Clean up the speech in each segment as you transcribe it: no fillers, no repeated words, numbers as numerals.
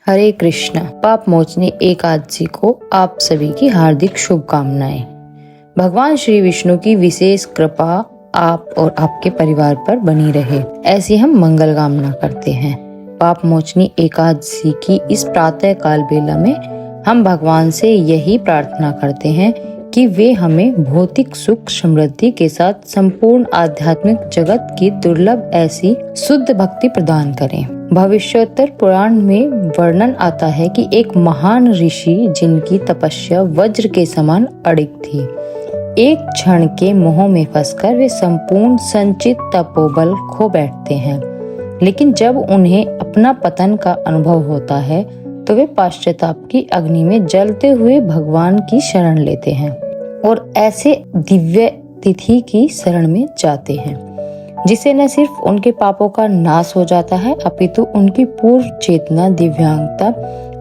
हरे कृष्णा। पाप मोचनी एकादशी को आप सभी की हार्दिक शुभकामनाएं। भगवान श्री विष्णु की विशेष कृपा आप और आपके परिवार पर बनी रहे, ऐसी हम मंगल कामना करते हैं। पाप मोचनी एकादशी की इस प्रातः काल बेला में हम भगवान से यही प्रार्थना करते हैं कि वे हमें भौतिक सुख समृद्धि के साथ संपूर्ण आध्यात्मिक जगत की दुर्लभ ऐसी शुद्ध भक्ति प्रदान करें। भविष्योत्तर पुराण में वर्णन आता है कि एक महान ऋषि जिनकी तपस्या वज्र के समान अडिग थी, एक क्षण के मोह में फंसकर वे संपूर्ण संचित तपोबल खो बैठते हैं। लेकिन जब उन्हें अपना पतन का अनुभव होता है तो वे पश्चाताप की अग्नि में जलते हुए भगवान की शरण लेते हैं और ऐसे दिव्य तिथि की शरण में जाते हैं जिसे न सिर्फ उनके पापों का नाश हो जाता है अपितु उनकी पूर्ण चेतना, दिव्यांगता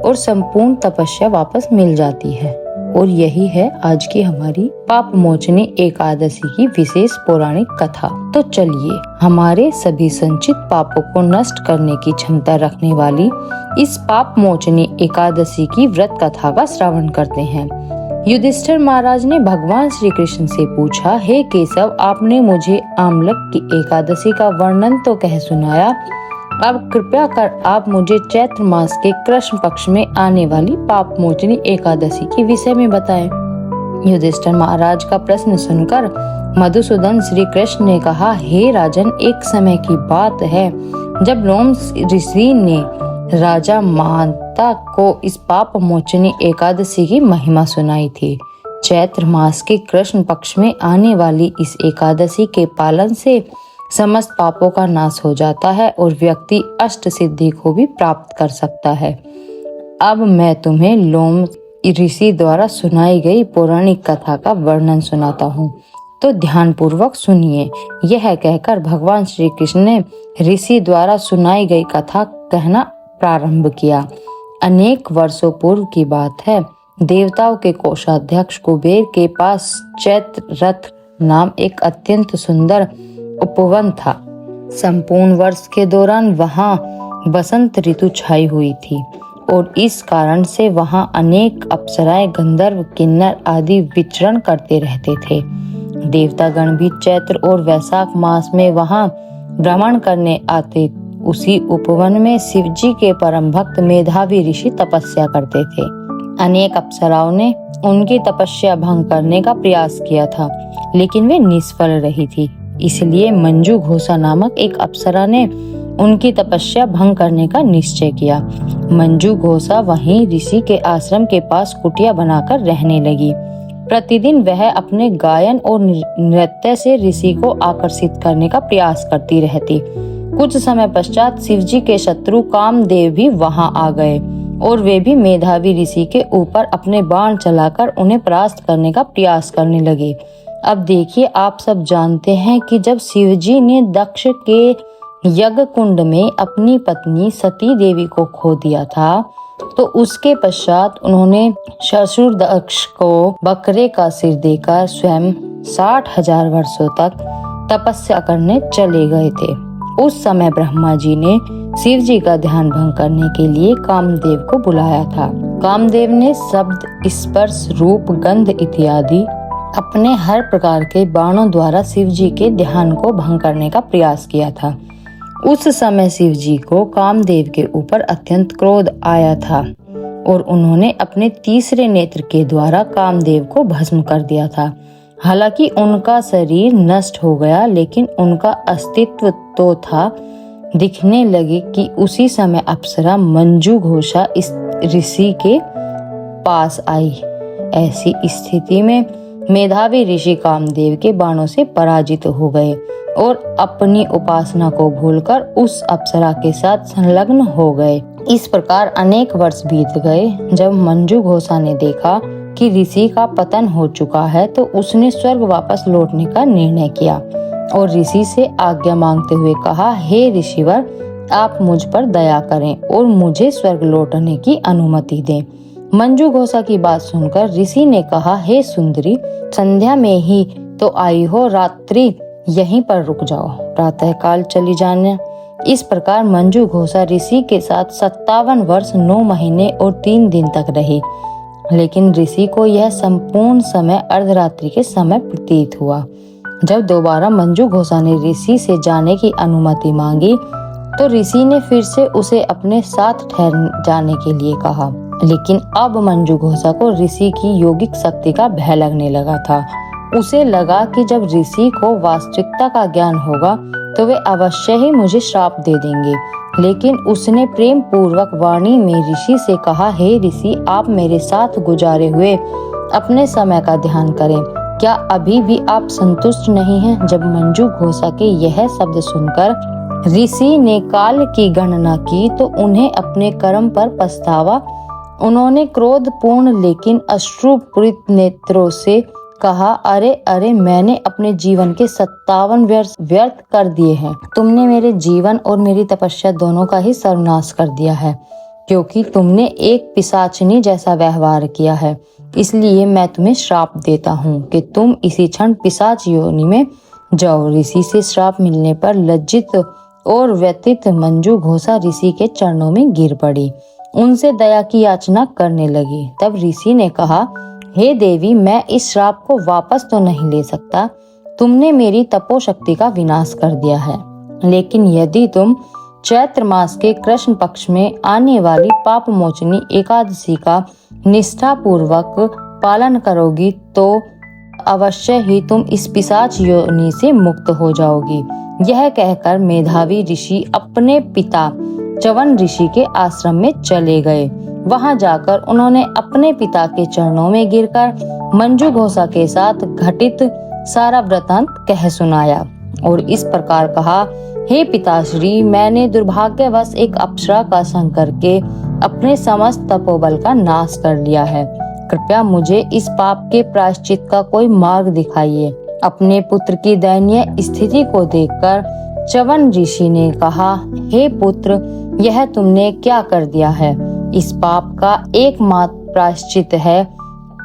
और संपूर्ण तपस्या वापस मिल जाती है। और यही है आज की हमारी पाप मोचनी एकादशी की विशेष पौराणिक कथा। तो चलिए हमारे सभी संचित पापों को नष्ट करने की क्षमता रखने वाली इस पाप मोचनी एकादशी की व्रत कथा का श्रवण करते हैं। युधिष्ठिर महाराज ने भगवान श्री कृष्ण से पूछा, हे केशव, आपने मुझे आमलक की एकादशी का वर्णन तो कह सुनाया, अब कृपया कर आप मुझे चैत्र मास के कृष्ण पक्ष में आने वाली पाप मोचनी एकादशी के विषय में बताएं। युधिष्ठिर महाराज का प्रश्न सुनकर मधुसूदन श्री कृष्ण ने कहा, हे राजन, एक समय की बात है जब लोम ऋषि ने राजा माता को इस पाप मोचनी एकादशी की महिमा सुनाई थी। चैत्र मास के कृष्ण पक्ष में आने वाली इस एकादशी के पालन से समस्त पापों का नाश हो जाता है और व्यक्ति अष्ट सिद्धि को भी प्राप्त कर सकता है। अब मैं तुम्हें लोम ऋषि द्वारा सुनाई गई पौराणिक कथा का वर्णन सुनाता हूँ, तो ध्यान पूर्वक सुनिए। यह कहकर भगवान श्री कृष्ण ने ऋषि द्वारा सुनाई गई कथा कहना प्रारंभ किया। अनेक वर्षों पूर्व की बात है। देवताओं के कोषाध्यक्ष कुबेर के पास चैत्र रथ नाम एक अत्यंत सुंदर उपवन था। संपूर्ण वर्ष के दौरान वहां बसंत ऋतु छाई हुई थी और इस कारण से वहां अनेक अप्सराएं, गंधर्व, किन्नर आदि विचरण करते रहते थे। देवतागण भी चैत्र और वैशाख मास में वहां भ्रमण करने आते। उसी उपवन में शिवजी के परम भक्त मेधावी ऋषि तपस्या करते थे। अनेक अप्सराओं ने उनकी तपस्या भंग करने का प्रयास किया था, लेकिन वे निष्फल रही थी। इसलिए मंजू घोषा नामक एक अप्सरा ने उनकी तपस्या भंग करने का निश्चय किया। मंजू घोषा वहीं ऋषि के आश्रम के पास कुटिया बनाकर रहने लगी। प्रतिदिन वह अपने गायन और नृत्य से ऋषि को आकर्षित करने का प्रयास करती रहती। कुछ समय पश्चात शिवजी के शत्रु कामदेव भी वहां आ गए और वे भी मेधावी ऋषि के ऊपर अपने बाण चलाकर उन्हें परास्त करने का प्रयास करने लगे। अब देखिए, आप सब जानते हैं कि जब शिवजी ने दक्ष के यज्ञ कुंड में अपनी पत्नी सती देवी को खो दिया था, तो उसके पश्चात उन्होंने ससुर दक्ष को बकरे का सिर देकर स्वयं 60,000 वर्षों तक तपस्या करने चले गए थे। उस समय ब्रह्मा जी ने शिव जी का ध्यान भंग करने के लिए कामदेव को बुलाया था। कामदेव ने शब्द, स्पर्श, रूप, गंध इत्यादि अपने हर प्रकार के बाणों द्वारा शिव जी के ध्यान को भंग करने का प्रयास किया था। उस समय शिव जी को कामदेव के ऊपर अत्यंत क्रोध आया था और उन्होंने अपने तीसरे नेत्र के द्वारा कामदेव को भस्म कर दिया था। हालांकि उनका शरीर नष्ट हो गया, लेकिन उनका अस्तित्व तो था। दिखने लगे कि उसी समय अप्सरा मंजू घोषा इस ऋषि के पास आई। ऐसी स्थिति में मेधावी ऋषि कामदेव के बाणों से पराजित हो गए और अपनी उपासना को भूलकर उस अप्सरा के साथ संलग्न हो गए। इस प्रकार अनेक वर्ष बीत गए। जब मंजू घोषा ने देखा कि ऋषि का पतन हो चुका है, तो उसने स्वर्ग वापस लौटने का निर्णय किया और ऋषि से आज्ञा मांगते हुए कहा, हे ऋषिवर, आप मुझ पर दया करें और मुझे स्वर्ग लौटने की अनुमति दें। मंजू घोषा की बात सुनकर ऋषि ने कहा, हे सुंदरी, संध्या में ही तो आई हो, रात्रि यहीं पर रुक जाओ, प्रातः काल चली जाने। इस प्रकार मंजू घोषा ऋषि के साथ 57 वर्ष 9 महीने और 3 दिन तक रही, लेकिन ऋषि को यह संपूर्ण समय अर्धरात्रि के समय प्रतीत हुआ। जब दोबारा मंजू घोषा ने ऋषि से जाने की अनुमति मांगी तो ऋषि ने फिर से उसे अपने साथ ठहर जाने के लिए कहा, लेकिन अब मंजू घोषा को ऋषि की योगिक शक्ति का भय लगने लगा था। उसे लगा कि जब ऋषि को वास्तविकता का ज्ञान होगा तो वे अवश्य ही मुझे श्राप दे देंगे। लेकिन उसने प्रेम पूर्वक वाणी में ऋषि से कहा, हे ऋषि, आप मेरे साथ गुजारे हुए अपने समय का ध्यान करें। क्या अभी भी आप संतुष्ट नहीं हैं? जब मंजू घोषा के यह शब्द सुनकर ऋषि ने काल की गणना की तो उन्हें अपने कर्म पर पछतावा। उन्होंने क्रोधपूर्ण लेकिन अश्रुपूरित नेत्रों से कहा, अरे अरे, मैंने अपने जीवन के 57 वर्ष व्यर्थ कर दिए हैं। तुमने मेरे जीवन और मेरी तपस्या दोनों का ही सर्वनाश कर दिया है, क्योंकि तुमने एक पिशाचिनी जैसा व्यवहार किया है। इसलिए मैं तुम्हें श्राप देता हूँ कि तुम इसी क्षण पिशाच योनि में जाओ। ऋषि से श्राप मिलने पर लज्जित और व्यथित मंजू घोषा ऋषि के चरणों में गिर पड़ी, उनसे दया की याचना करने लगी। तब ऋषि ने कहा, हे देवी, मैं इस श्राप को वापस तो नहीं ले सकता। तुमने मेरी तपोशक्ति का विनाश कर दिया है, लेकिन यदि तुम चैत्र मास के कृष्ण पक्ष में आने वाली पाप मोचनी एकादशी का निष्ठा पूर्वक पालन करोगी तो अवश्य ही तुम इस पिशाच योनि से मुक्त हो जाओगी। यह कहकर मेधावी ऋषि अपने पिता च्यवन ऋषि के आश्रम में चले गए। वहां जाकर उन्होंने अपने पिता के चरणों में गिरकर मंजू घोषा के साथ घटित सारा वृत्तांत कह सुनाया और इस प्रकार कहा, हे पिताश्री, मैंने दुर्भाग्यवश एक अप्सरा का संग करके अपने समस्त तपोबल का नाश कर लिया है। कृपया मुझे इस पाप के प्रायश्चित का कोई मार्ग दिखाइए। अपने पुत्र की दयनीय स्थिति को देखकर च्यवन ऋषि ने कहा, हे पुत्र, यह तुमने क्या कर दिया है? इस पाप का एकमात्र प्रायश्चित है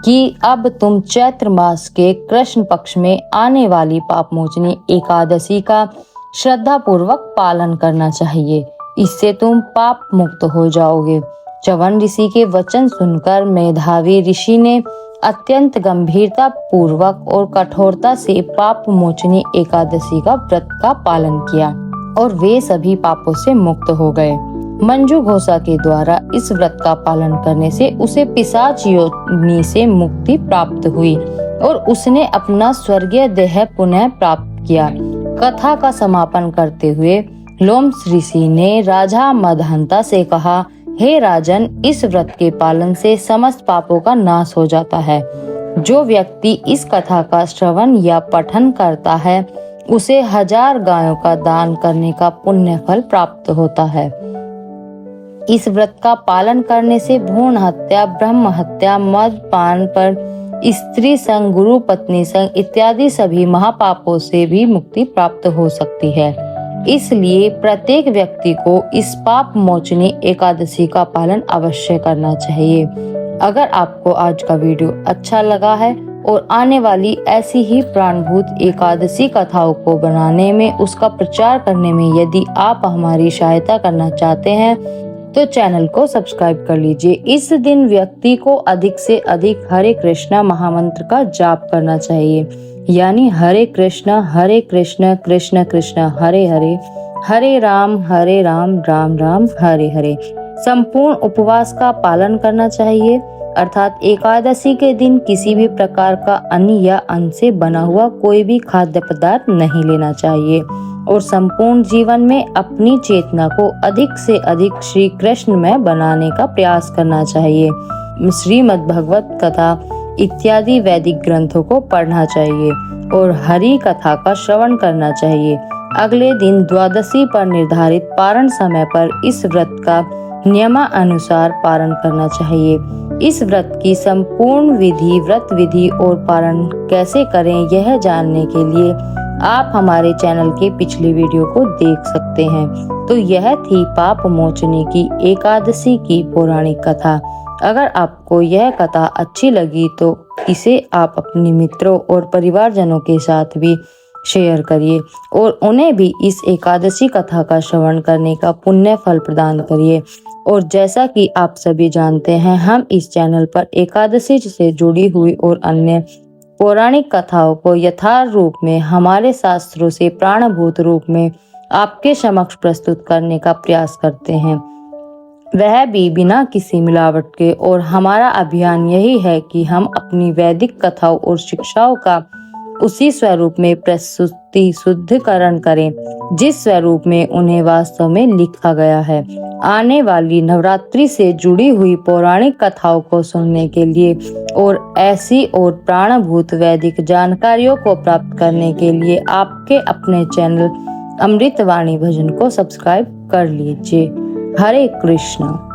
कि अब तुम चैत्र मास के कृष्ण पक्ष में आने वाली पापमोचनी एकादशी का श्रद्धा पूर्वक पालन करना चाहिए। इससे तुम पाप मुक्त हो जाओगे। च्यवन ऋषि के वचन सुनकर मेधावी ऋषि ने अत्यंत गंभीरता पूर्वक और कठोरता से पाप मोचनी एकादशी का व्रत का पालन किया और वे सभी पापों से मुक्त हो गए। मंजू घोषा के द्वारा इस व्रत का पालन करने से उसे पिशाच योनि से मुक्ति प्राप्त हुई और उसने अपना स्वर्गीय देह पुनः प्राप्त किया। कथा का समापन करते हुए लोमस ऋषि ने राजा मदहंता से कहा, हे राजन, इस व्रत के पालन से समस्त पापों का नाश हो जाता है। जो व्यक्ति इस कथा का श्रवण या पठन करता है उसे 1000 गायों का दान करने का पुण्य फल प्राप्त होता है। इस व्रत का पालन करने से भ्रूण हत्या, ब्रह्म हत्या, मदपान पर स्त्री संग, गुरु पत्नी संग इत्यादि सभी महापापों से भी मुक्ति प्राप्त हो सकती है। इसलिए प्रत्येक व्यक्ति को इस पाप मोचनी एकादशी का पालन अवश्य करना चाहिए। अगर आपको आज का वीडियो अच्छा लगा है और आने वाली ऐसी ही प्राणभूत एकादशी कथाओं को बनाने में, उसका प्रचार करने में यदि आप हमारी सहायता करना चाहते हैं तो चैनल को सब्सक्राइब कर लीजिए। इस दिन व्यक्ति को अधिक से अधिक हरे कृष्णा महामंत्र का जाप करना चाहिए, यानी हरे कृष्णा कृष्ण कृष्ण हरे हरे, हरे राम राम राम हरे हरे। संपूर्ण उपवास का पालन करना चाहिए, अर्थात एकादशी के दिन किसी भी प्रकार का अन्न या अन्न से बना हुआ कोई भी खाद्य पदार्थ नहीं लेना चाहिए और संपूर्ण जीवन में अपनी चेतना को अधिक से अधिक श्री कृष्ण में बनाने का प्रयास करना चाहिए। श्रीमद् भगवत कथा इत्यादि वैदिक ग्रंथों को पढ़ना चाहिए और हरि कथा का श्रवण करना चाहिए। अगले दिन द्वादशी पर निर्धारित पारण समय पर इस व्रत का नियमानुसार पारण करना चाहिए। इस व्रत की संपूर्ण विधि, व्रत विधि और पारण कैसे करें यह जानने के लिए आप हमारे चैनल के पिछले वीडियो को देख सकते हैं। तो यह थी पाप मोचनी की एकादशी की पौराणिक कथा। अगर आपको यह कथा अच्छी लगी तो इसे आप अपने मित्रों और परिवारजनों के साथ भी शेयर करिए और उन्हें भी इस एकादशी कथा का श्रवण करने का पुण्य फल प्रदान करिए। और जैसा कि आप सभी जानते हैं, हम इस चैनल पर एकादशी से जुड़ी हुई और अन्य पौराणिक कथाओं को यथार्थ रूप में हमारे शास्त्रों से प्राणभूत रूप में आपके समक्ष प्रस्तुत करने का प्रयास करते हैं, वह भी बिना किसी मिलावट के। और हमारा अभियान यही है कि हम अपनी वैदिक कथाओं और शिक्षाओं का उसी स्वरूप में प्रस्तुति शुद्धिकरण करें जिस स्वरूप में उन्हें वास्तव में लिखा गया है। आने वाली नवरात्रि से जुड़ी हुई पौराणिक कथाओं को सुनने के लिए और ऐसी और प्राणभूत वैदिक जानकारियों को प्राप्त करने के लिए आपके अपने चैनल अमृतवाणी भजन को सब्सक्राइब कर लीजिए। हरे कृष्ण।